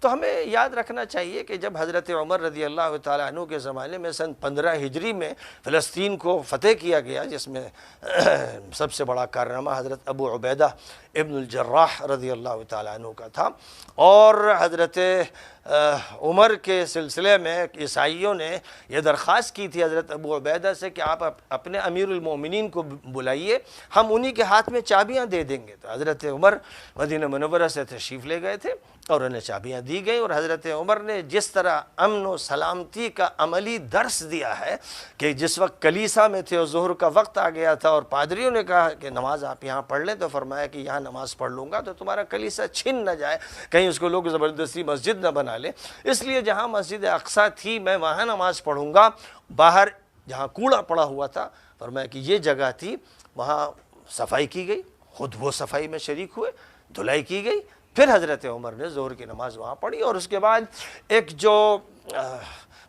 تو ہمیں یاد رکھنا چاہیے کہ جب حضرت عمر رضی اللہ تعالیٰ عنہ کے زمانے میں سن 15 ہجری میں فلسطین کو فتح کیا گیا، جس میں سب سے بڑا کارنامہ حضرت ابو عبیدہ ابن الجراح رضی اللہ تعالیٰ عنہ کا تھا، اور حضرت عمر کے سلسلے میں عیسائیوں نے یہ درخواست کی تھی حضرت ابو عبیدہ سے کہ آپ اپنے امیر المومنین کو بلائیے، ہم انہی کے ہاتھ میں چابیاں دے دیں گے۔ تو حضرت عمر مدینہ منورہ سے تشریف لے گئے تھے اور انہیں چابیاں دی گئیں، اور حضرت عمر نے جس طرح امن و سلامتی کا عملی درس دیا ہے کہ جس وقت کلیسا میں تھے اور ظہر کا وقت آ گیا تھا اور پادریوں نے کہا کہ نماز آپ یہاں پڑھ لیں، تو فرمایا کہ یہاں نماز پڑھ لوں گا تو تمہارا کلیسا چھن نہ جائے، کہیں اس کو لوگ زبردستی مسجد نہ بنا لیں، اس لیے جہاں مسجد اقصیٰ تھی میں وہاں نماز پڑھوں گا۔ باہر جہاں کوڑا پڑا ہوا تھا فرمایا کہ یہ جگہ تھی، وہاں صفائی کی گئی، خود وہ صفائی میں شریک ہوئے، دھلائی کی گئی، پھر حضرت عمر نے ظہر کی نماز وہاں پڑھی، اور اس کے بعد ایک جو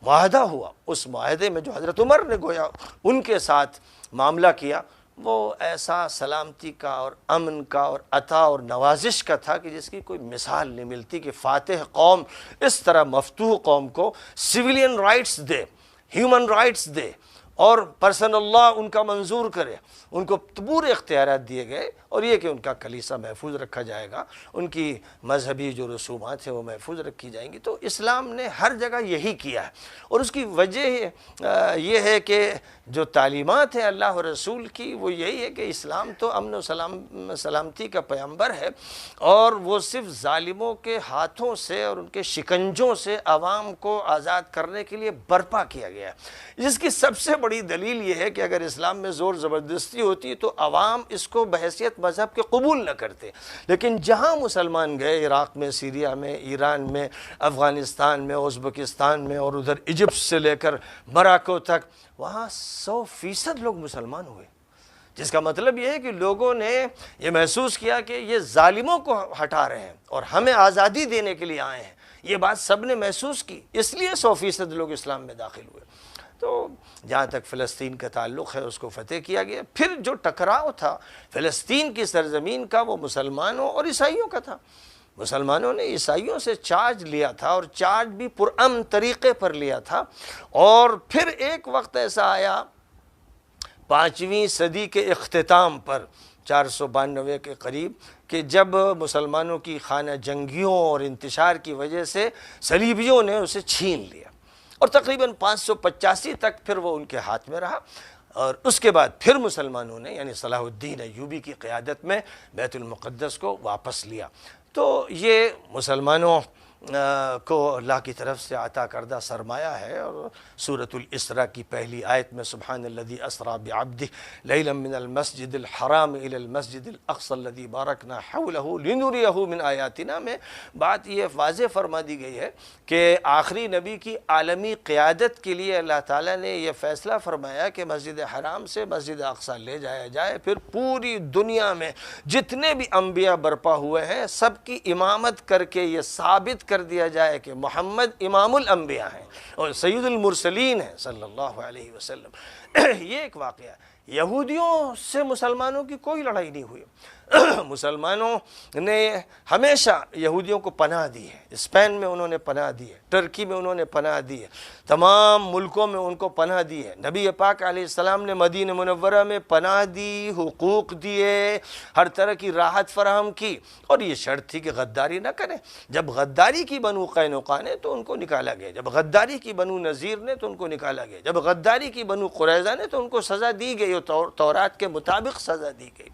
معاہدہ ہوا، اس معاہدے میں جو حضرت عمر نے گویا ان کے ساتھ معاملہ کیا، وہ ایسا سلامتی کا اور امن کا اور عطا اور نوازش کا تھا کہ جس کی کوئی مثال نہیں ملتی، کہ فاتح قوم اس طرح مفتوح قوم کو سویلین رائٹس دے، ہیومن رائٹس دے، اور پرسن اللہ ان کا منظور کرے، ان کو پورے اختیارات دیے گئے، اور یہ کہ ان کا کلیسا محفوظ رکھا جائے گا، ان کی مذہبی جو رسومات ہیں وہ محفوظ رکھی جائیں گی۔ تو اسلام نے ہر جگہ یہی کیا ہے، اور اس کی وجہ یہ ہے کہ جو تعلیمات ہیں اللہ و رسول کی وہ یہی ہے کہ اسلام تو امن و سلامتی کا پیغمبر ہے، اور وہ صرف ظالموں کے ہاتھوں سے اور ان کے شکنجوں سے عوام کو آزاد کرنے کے لیے برپا کیا گیا ہے، جس کی سب سے بڑی دلیل یہ ہے کہ اگر اسلام میں زور زبردستی ہوتی تو عوام اس کو بحیثیت مذہب کے قبول نہ کرتے، لیکن جہاں مسلمان گئے، عراق میں، سیریا میں، ایران میں، افغانستان میں، ازبکستان میں، اور ادھر ایجپٹ سے لے کر مراکو تک، وہاں 100% لوگ مسلمان ہوئے، جس کا مطلب یہ ہے کہ لوگوں نے یہ محسوس کیا کہ یہ ظالموں کو ہٹا رہے ہیں اور ہمیں آزادی دینے کے لیے آئے ہیں، یہ بات سب نے محسوس کی، اس لیے 100% لوگ اسلام میں داخل ہوئے۔ تو جہاں تک فلسطین کا تعلق ہے اس کو فتح کیا گیا۔ پھر جو ٹکراؤ تھا فلسطین کی سرزمین کا وہ مسلمانوں اور عیسائیوں کا تھا۔ مسلمانوں نے عیسائیوں سے چارج لیا تھا، اور چارج بھی پرامن طریقے پر لیا تھا، اور پھر ایک وقت ایسا آیا 5ویں صدی کے اختتام پر 492 کے قریب کہ جب مسلمانوں کی خانہ جنگیوں اور انتشار کی وجہ سے صلیبیوں نے اسے چھین لیا، اور تقریباً 585 تک پھر وہ ان کے ہاتھ میں رہا، اور اس کے بعد پھر مسلمانوں نے یعنی صلاح الدین ایوبی کی قیادت میں بیت المقدس کو واپس لیا۔ تو یہ مسلمانوں کو اللہ کی طرف سے عطا کردہ سرمایہ ہے، اور سورۃ الاسراء کی پہلی آیت میں سبحان الذی اسریٰ بعبدہ لیلا من المسجد الحرام الی المسجد الاقصی الذی بارکنا حولہ لنریہ من آیاتنا میں بات یہ واضح فرما دی گئی ہے کہ آخری نبی کی عالمی قیادت کے لیے اللہ تعالیٰ نے یہ فیصلہ فرمایا کہ مسجد حرام سے مسجد اقصی لے جایا جائے، پھر پوری دنیا میں جتنے بھی انبیاء برپا ہوئے ہیں سب کی امامت کر کے یہ ثابت کر دیا جائے کہ محمد امام الانبیاء ہیں اور سید المرسلین ہیں صلی اللہ علیہ وسلم۔ یہ ایک واقعہ ہے۔ یہودیوں سے مسلمانوں کی کوئی لڑائی نہیں ہوئی، مسلمانوں نے ہمیشہ یہودیوں کو پناہ دی ہے، اسپین میں انہوں نے پناہ دی ہے، ٹرکی میں انہوں نے پناہ دی ہے، تمام ملکوں میں ان کو پناہ دی ہے۔ نبی پاک علیہ السلام نے مدینہ منورہ میں پناہ دی، حقوق دیے، ہر طرح کی راحت فراہم کی، اور یہ شرط تھی کہ غداری نہ کریں۔ جب غداری کی بنو قینقاع نے تو ان کو نکالا گیا، جب غداری کی بنو نذیر نے تو ان کو نکالا گیا، جب غداری کی بنو قریظہ نے تو ان کو سزا دی گئی، اور تورات کے مطابق سزا دی گئی۔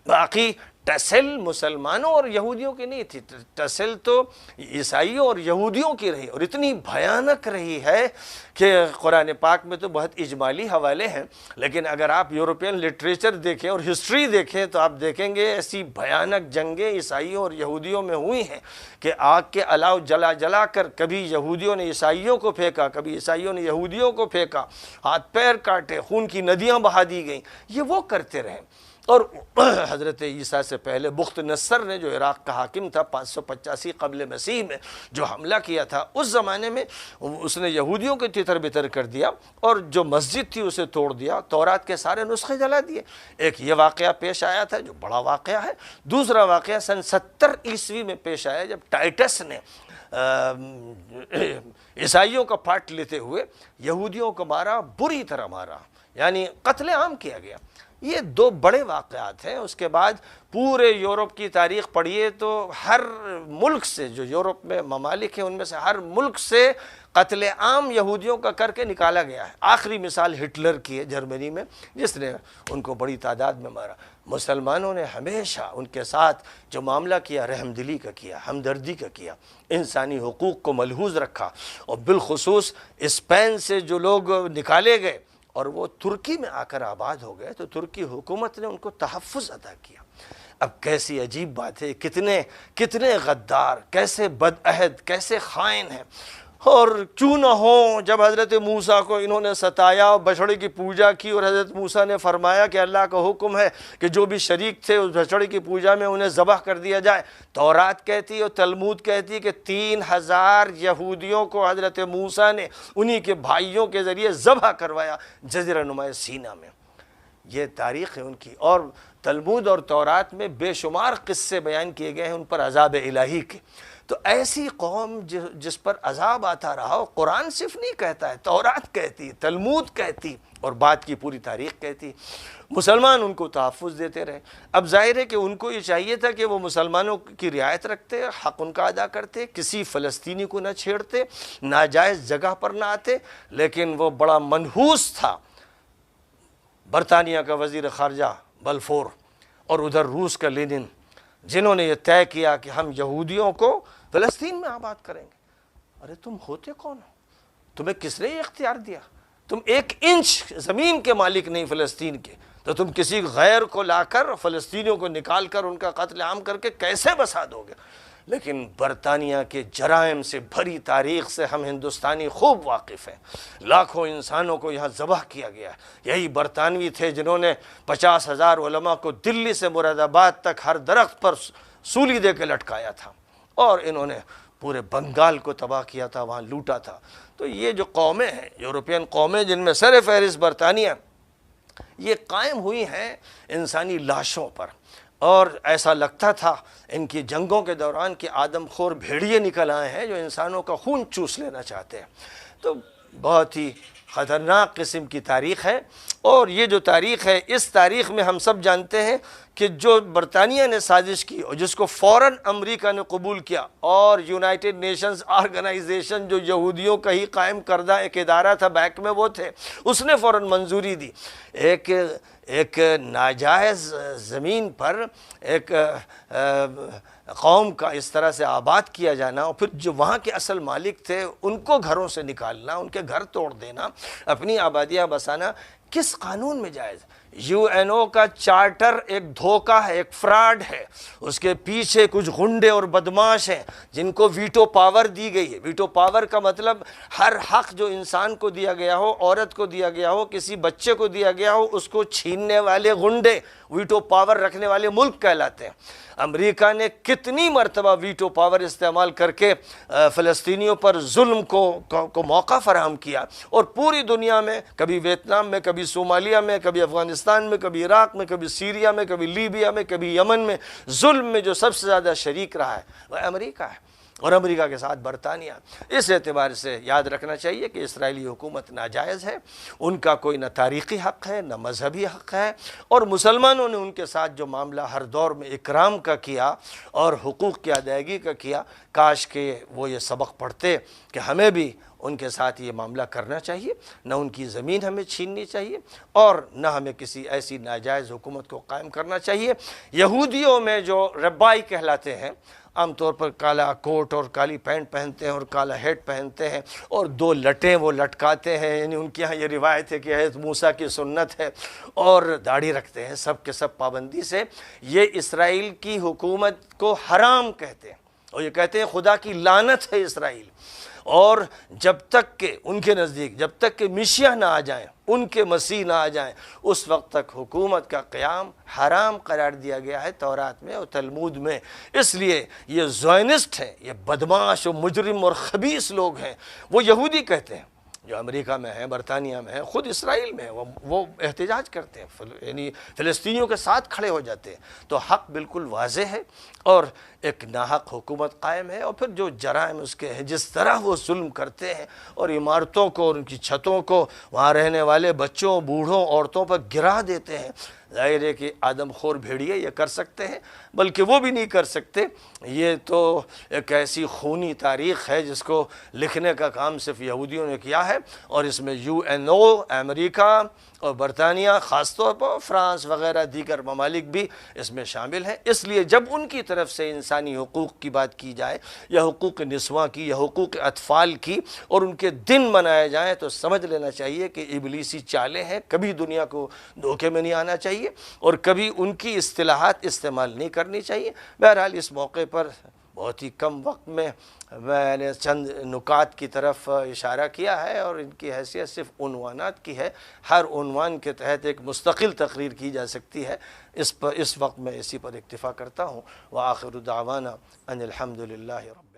باقی ٹسل مسلمانوں اور یہودیوں کی نہیں تھی، ٹسل تو عیسائیوں اور یہودیوں کی رہی، اور اتنی بھیانک رہی ہے کہ قرآن پاک میں تو بہت اجمالی حوالے ہیں، لیکن اگر آپ یورپین لٹریچر دیکھیں اور ہسٹری دیکھیں تو آپ دیکھیں گے ایسی بھیانک جنگیں عیسائیوں اور یہودیوں میں ہوئی ہیں کہ آگ کے الاؤ جلا جلا کر کبھی یہودیوں نے عیسائیوں کو پھینکا، کبھی عیسائیوں نے یہودیوں کو پھینکا، ہاتھ پیر کاٹے، خون کی ندیاں بہا دی گئیں، یہ وہ کرتے رہے۔ اور حضرت عیسیٰ سے پہلے بخت نصر نے جو عراق کا حاکم تھا 585 قبل مسیح میں جو حملہ کیا تھا، اس زمانے میں اس نے یہودیوں کے تتر بتر کر دیا، اور جو مسجد تھی اسے توڑ دیا، تورات کے سارے نسخے جلا دیے۔ ایک یہ واقعہ پیش آیا تھا جو بڑا واقعہ ہے۔ دوسرا واقعہ سن 70 عیسوی میں پیش آیا جب ٹائٹس نے عیسائیوں کا پارٹ لیتے ہوئے یہودیوں کو مارا، بری طرح مارا، یعنی قتل عام کیا گیا۔ یہ دو بڑے واقعات ہیں۔ اس کے بعد پورے یورپ کی تاریخ پڑھیے تو ہر ملک سے، جو یورپ میں ممالک ہیں ان میں سے ہر ملک سے قتل عام یہودیوں کا کر کے نکالا گیا ہے۔ آخری مثال ہٹلر کی ہے جرمنی میں، جس نے ان کو بڑی تعداد میں مارا۔ مسلمانوں نے ہمیشہ ان کے ساتھ جو معاملہ کیا، رحم دلی کا کیا، ہمدردی کا کیا، انسانی حقوق کو ملحوظ رکھا، اور بالخصوص اسپین سے جو لوگ نکالے گئے اور وہ ترکی میں آ کر آباد ہو گئے تو ترکی حکومت نے ان کو تحفظ عطا کیا۔ اب کیسی عجیب بات ہے، کتنے غدار، کیسے بدعہد، کیسے خائن ہیں۔ اور کیوں نہ ہوں جب حضرت موسیٰ کو انہوں نے ستایا اور بچڑے کی پوجا کی، اور حضرت موسیٰ نے فرمایا کہ اللہ کا حکم ہے کہ جو بھی شریک تھے اس بچڑے کی پوجا میں انہیں ذبح کر دیا جائے۔ تورات کہتی اور تلمود کہتی کہ 3000 یہودیوں کو حضرت موسیٰ نے انہی کے بھائیوں کے ذریعے ذبح کروایا جزیرہ نما سینا میں۔ یہ تاریخ ہے ان کی، اور تلمود اور تورات میں بے شمار قصے بیان کیے گئے ہیں ان پر عذاب الہی کے۔ تو ایسی قوم جس پر عذاب آتا رہا، اور قرآن صرف نہیں کہتا ہے، تورات کہتی، تلمود کہتی، اور بعد کی پوری تاریخ کہتی۔ مسلمان ان کو تحفظ دیتے رہے۔ اب ظاہر ہے کہ ان کو یہ چاہیے تھا کہ وہ مسلمانوں کی رعایت رکھتے، حق ان کا ادا کرتے، کسی فلسطینی کو نہ چھیڑتے، ناجائز جگہ پر نہ آتے، لیکن وہ بڑا منحوس تھا برطانیہ کا وزیر خارجہ بلفور اور ادھر روس کا لینن، جنہوں نے یہ طے کیا کہ ہم یہودیوں کو فلسطین میں آباد کریں گے۔ ارے تم ہوتے کون ہو؟ تمہیں کس نے یہ اختیار دیا؟ تم 1 انچ زمین کے مالک نہیں فلسطین کے، تو تم کسی غیر کو لا کر فلسطینیوں کو نکال کر ان کا قتل عام کر کے کیسے بسا دو گے؟ لیکن برطانیہ کے جرائم سے بھری تاریخ سے ہم ہندوستانی خوب واقف ہیں۔ لاکھوں انسانوں کو یہاں ذبح کیا گیا ہے۔ یہی برطانوی تھے جنہوں نے 50,000 علماء کو دلی سے مراد آباد تک ہر درخت پر سولی دے کے لٹکایا تھا، اور انہوں نے پورے بنگال کو تباہ کیا تھا، وہاں لوٹا تھا۔ تو یہ جو قومیں ہیں، یورپین قومیں جن میں سر فہرست برطانیہ، یہ قائم ہوئی ہیں انسانی لاشوں پر، اور ایسا لگتا تھا ان کی جنگوں کے دوران کہ آدم خور بھیڑیے نکل آئے ہیں جو انسانوں کا خون چوس لینا چاہتے ہیں۔ تو بہت ہی خطرناک قسم کی تاریخ ہے، اور یہ جو تاریخ ہے، اس تاریخ میں ہم سب جانتے ہیں کہ جو برطانیہ نے سازش کی اور جس کو فوراً امریکہ نے قبول کیا، اور یونائٹڈ نیشنز آرگنائزیشن جو یہودیوں کا ہی قائم کردہ ایک ادارہ تھا، بیک میں وہ تھے، اس نے فوراً منظوری دی۔ ایک ناجائز زمین پر ایک قوم کا اس طرح سے آباد کیا جانا، اور پھر جو وہاں کے اصل مالک تھے ان کو گھروں سے نکالنا، ان کے گھر توڑ دینا، اپنی آبادیاں بسانا، کس قانون میں جائز؟ UN کا چارٹر ایک دھوکہ ہے، ایک فراڈ ہے۔ اس کے پیچھے کچھ غنڈے اور بدماش ہیں جن کو ویٹو پاور دی گئی ہے۔ ویٹو پاور کا مطلب ہر حق جو انسان کو دیا گیا ہو، عورت کو دیا گیا ہو، کسی بچے کو دیا گیا ہو، اس کو چھیننے والے غنڈے ویٹو پاور رکھنے والے ملک کہلاتے ہیں۔ امریکہ نے کتنی مرتبہ ویٹو پاور استعمال کر کے فلسطینیوں پر ظلم کو موقع فراہم کیا، اور پوری دنیا میں، کبھی ویتنام میں، کبھی صومالیہ میں، کبھی افغانستان میں، کبھی عراق میں، کبھی سیریا میں، کبھی لیبیا میں، کبھی یمن میں، ظلم میں جو سب سے زیادہ شریک رہا ہے وہ امریکہ ہے، اور امریکہ کے ساتھ برطانیہ۔ اس اعتبار سے یاد رکھنا چاہیے کہ اسرائیلی حکومت ناجائز ہے، ان کا کوئی نہ تاریخی حق ہے نہ مذہبی حق ہے، اور مسلمانوں نے ان کے ساتھ جو معاملہ ہر دور میں اکرام کا کیا اور حقوق کی ادائیگی کا کیا، کاش کہ وہ یہ سبق پڑھتے کہ ہمیں بھی ان کے ساتھ یہ معاملہ کرنا چاہیے، نہ ان کی زمین ہمیں چھیننی چاہیے، اور نہ ہمیں کسی ایسی ناجائز حکومت کو قائم کرنا چاہیے۔ یہودیوں میں جو ربائی کہلاتے ہیں، عام طور پر کالا کوٹ اور کالی پینٹ پہنتے ہیں اور کالا ہیٹ پہنتے ہیں، اور 2 لٹیں وہ لٹکاتے ہیں، یعنی ان کے ہاں یہ روایت ہے کہ حضرت موسیٰ کی سنت ہے، اور داڑھی رکھتے ہیں، سب کے سب پابندی سے۔ یہ اسرائیل کی حکومت کو حرام کہتے ہیں، اور یہ کہتے ہیں خدا کی لعنت ہے اسرائیل، اور جب تک کہ ان کے نزدیک، جب تک کہ مسیح نہ آ جائیں، ان کے مسیح نہ آ جائیں، اس وقت تک حکومت کا قیام حرام قرار دیا گیا ہے تورات میں اور تلمود میں۔ اس لیے یہ زائنسٹ ہیں، یہ بدماش و مجرم اور خبیث لوگ ہیں، وہ یہودی کہتے ہیں، جو امریکہ میں ہیں، برطانیہ میں ہیں، خود اسرائیل میں ہیں، وہ احتجاج کرتے ہیں، یعنی فلسطینیوں کے ساتھ کھڑے ہو جاتے ہیں۔ تو حق بالکل واضح ہے اور ایک ناحق حکومت قائم ہے، اور پھر جو جرائم اس کے ہیں، جس طرح وہ ظلم کرتے ہیں اور عمارتوں کو اور ان کی چھتوں کو وہاں رہنے والے بچوں، بوڑھوں، عورتوں پر گرا دیتے ہیں، ظاہر ہے کہ آدم خور بھیڑیے یہ کر سکتے ہیں، بلکہ وہ بھی نہیں کر سکتے۔ یہ تو ایک ایسی خونی تاریخ ہے جس کو لکھنے کا کام صرف یہودیوں نے کیا ہے، اور اس میں UNO، امریکہ اور برطانیہ، خاص طور پر فرانس وغیرہ دیگر ممالک بھی اس میں شامل ہیں۔ اس لیے جب ان کی طرف سے انسانی حقوق کی بات کی جائے، یا حقوق نسواں کی، یا حقوق اطفال کی، اور ان کے دن منائے جائیں، تو سمجھ لینا چاہیے کہ ابلیسی چالیں ہیں، کبھی دنیا کو دھوکے میں نہیں آنا چاہیے اور کبھی ان کی اصطلاحات استعمال نہیں کرنی چاہیے۔ بہرحال اس موقع پر بہت ہی کم وقت میں نے چند نکات کی طرف اشارہ کیا ہے، اور ان کی حیثیت صرف عنوانات کی ہے۔ ہر عنوان کے تحت ایک مستقل تقریر کی جا سکتی ہے، اس وقت میں اسی پر اکتفا کرتا ہوں۔ وآخر دعوانا ان الحمد للہ رب